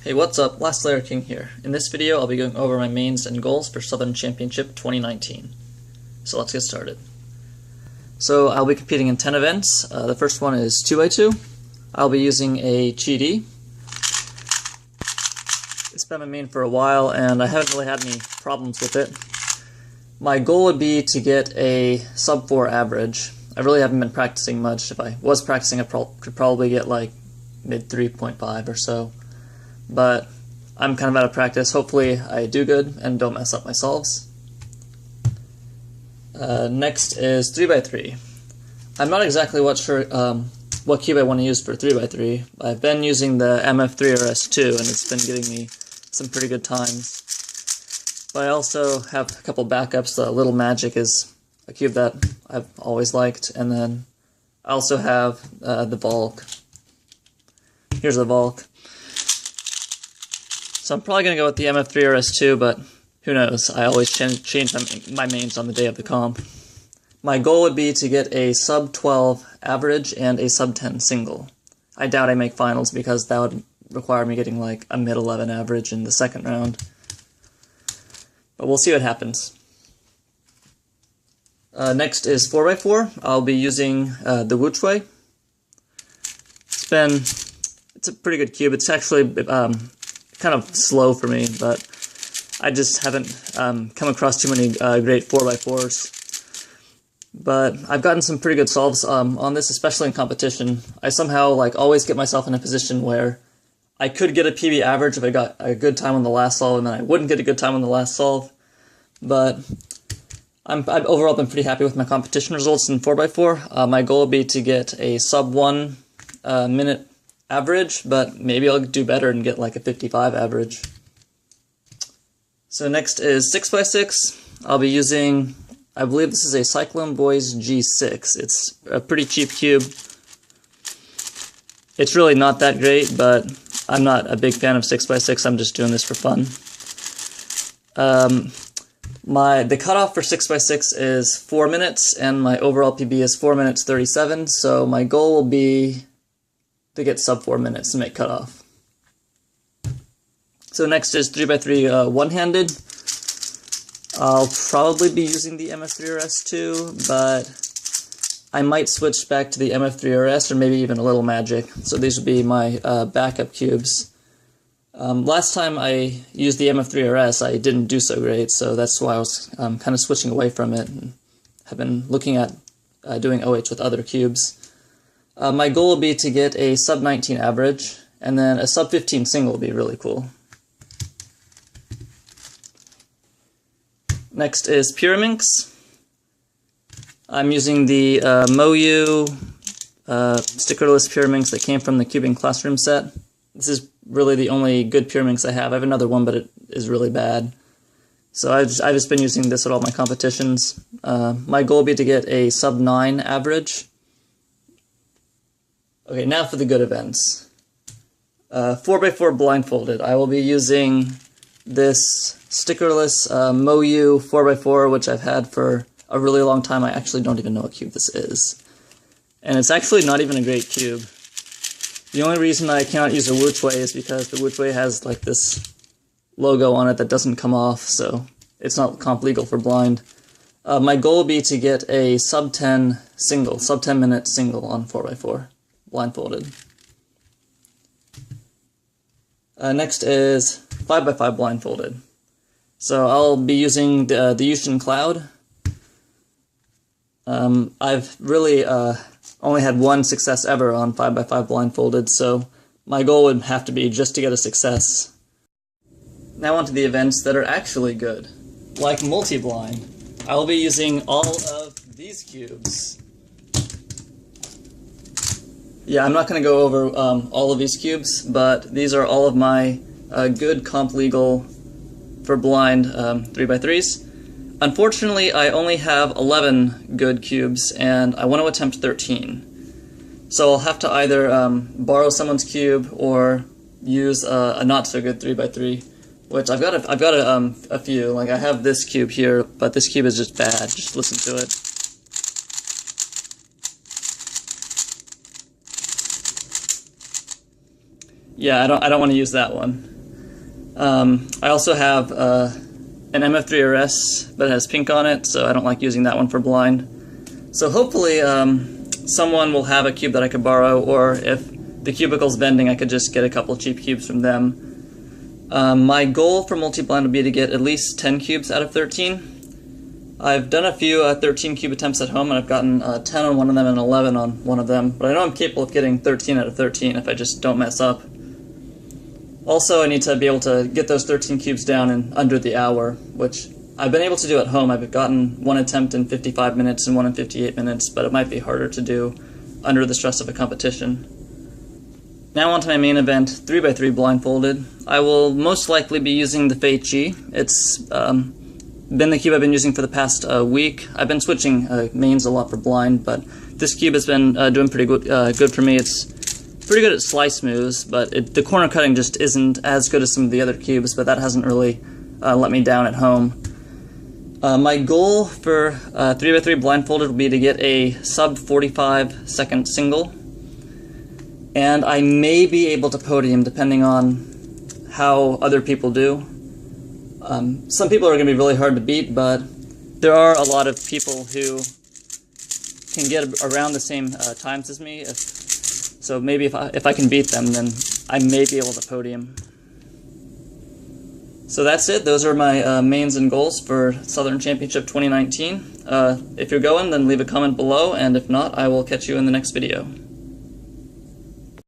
Hey, what's up? Last Layer King here. In this video, I'll be going over my mains and goals for Southern Championship 2019. So let's get started. So I'll be competing in 10 events. The first one is 2x2. I'll be using a GD. It's been my main for a while, and I haven't really had any problems with it. My goal would be to get a sub 4 average. I really haven't been practicing much. If I was practicing, I could probably get like mid 3.5 or so. But I'm kind of out of practice. Hopefully I do good and don't mess up my solves. Next is 3x3. I'm not exactly sure what cube I want to use for 3x3. I've been using the MF3RS2 and it's been getting me some pretty good times. But I also have a couple backups. The Little Magic is a cube that I've always liked, and then I also have the Volk. Here's the Volk. So I'm probably going to go with the MF3RS2, but who knows, I always change my mains on the day of the comp. My goal would be to get a sub 12 average and a sub 10 single. I doubt I make finals because that would require me getting like a mid 11 average in the second round. But we'll see what happens. Next is 4x4. I'll be using the Wuchwei. It's a pretty good cube. It's actually kind of slow for me, but I just haven't come across too many great 4x4s. But I've gotten some pretty good solves on this, especially in competition. I somehow always get myself in a position where I could get a PB average if I got a good time on the last solve, and then I wouldn't get a good time on the last solve. But I've overall been pretty happy with my competition results in 4x4. My goal would be to get a sub 1 minute average, but maybe I'll do better and get like a 55 average. So next is 6x6. I'll be using, I believe this is a Cyclone Boys G6. It's a pretty cheap cube. It's really not that great, but I'm not a big fan of 6x6. I'm just doing this for fun. The cutoff for 6x6 is 4 minutes, and my overall PB is 4 minutes 37, so my goal will be to get sub 4 minutes to make cutoff. So next is 3x3 one-handed. I'll probably be using the MF3RS2, but I might switch back to the MF3RS or maybe even a Little Magic. So these would be my backup cubes. Last time I used the MF3RS, I didn't do so great, so that's why I was kind of switching away from it and have been looking at doing OH with other cubes. My goal will be to get a sub 19 average, and then a sub 15 single would be really cool. Next is pyraminx. I'm using the Moyu stickerless pyraminx that came from the Cubing Classroom set. This is really the only good pyraminx I have. I have another one, but it is really bad. So I've just been using this at all my competitions. My goal will be to get a sub 9 average. Okay, now for the good events. 4x4 blindfolded. I will be using this stickerless Moyu 4x4, which I've had for a really long time. I actually don't even know what cube this is. And it's actually not even a great cube. The only reason I cannot use a Wuchwei is because the Wuchwei has like this logo on it that doesn't come off, so it's not comp legal for blind. My goal will be to get a sub 10 single, sub 10 minute single on 4x4. Blindfolded. Next is 5x5 blindfolded. So I'll be using the Yushin Cloud. I've really only had one success ever on 5x5 blindfolded, so my goal would have to be just to get a success. Now on to the events that are actually good. Like multi-blind, I will be using all of these cubes. Yeah, I'm not going to go over all of these cubes, but these are all of my good comp legal for blind 3x3s. Unfortunately, I only have 11 good cubes, and I want to attempt 13. So I'll have to either borrow someone's cube or use a not so good 3x3, which I've got a few. Like I have this cube here, but this cube is just bad. Just listen to it. Yeah, I don't want to use that one. I also have an MF3RS, but it has pink on it, so I don't like using that one for blind. So hopefully someone will have a cube that I could borrow, or if the cubicle's vending, I could just get a couple cheap cubes from them. My goal for multi-blind would be to get at least 10 cubes out of 13. I've done a few 13 cube attempts at home, and I've gotten 10 on one of them and 11 on one of them, but I know I'm capable of getting 13 out of 13 if I just don't mess up. Also, I need to be able to get those 13 cubes down in under the hour, which I've been able to do at home. I've gotten one attempt in 55 minutes and one in 58 minutes, but it might be harder to do under the stress of a competition. Now on to my main event, 3x3 blindfolded. I will most likely be using the Fate G. It's been the cube I've been using for the past week. I've been switching mains a lot for blind, but this cube has been doing pretty good for me. It's pretty good at slice moves, but the corner cutting just isn't as good as some of the other cubes, but that hasn't really let me down at home. My goal for 3x3 blindfolded will be to get a sub 45 second single, and I may be able to podium depending on how other people do. Some people are going to be really hard to beat, but there are a lot of people who can get around the same times as me. So maybe if I can beat them, then I may be able to podium. So that's it. Those are my mains and goals for Southern Championship 2019. If you're going, then leave a comment below, and if not, I will catch you in the next video.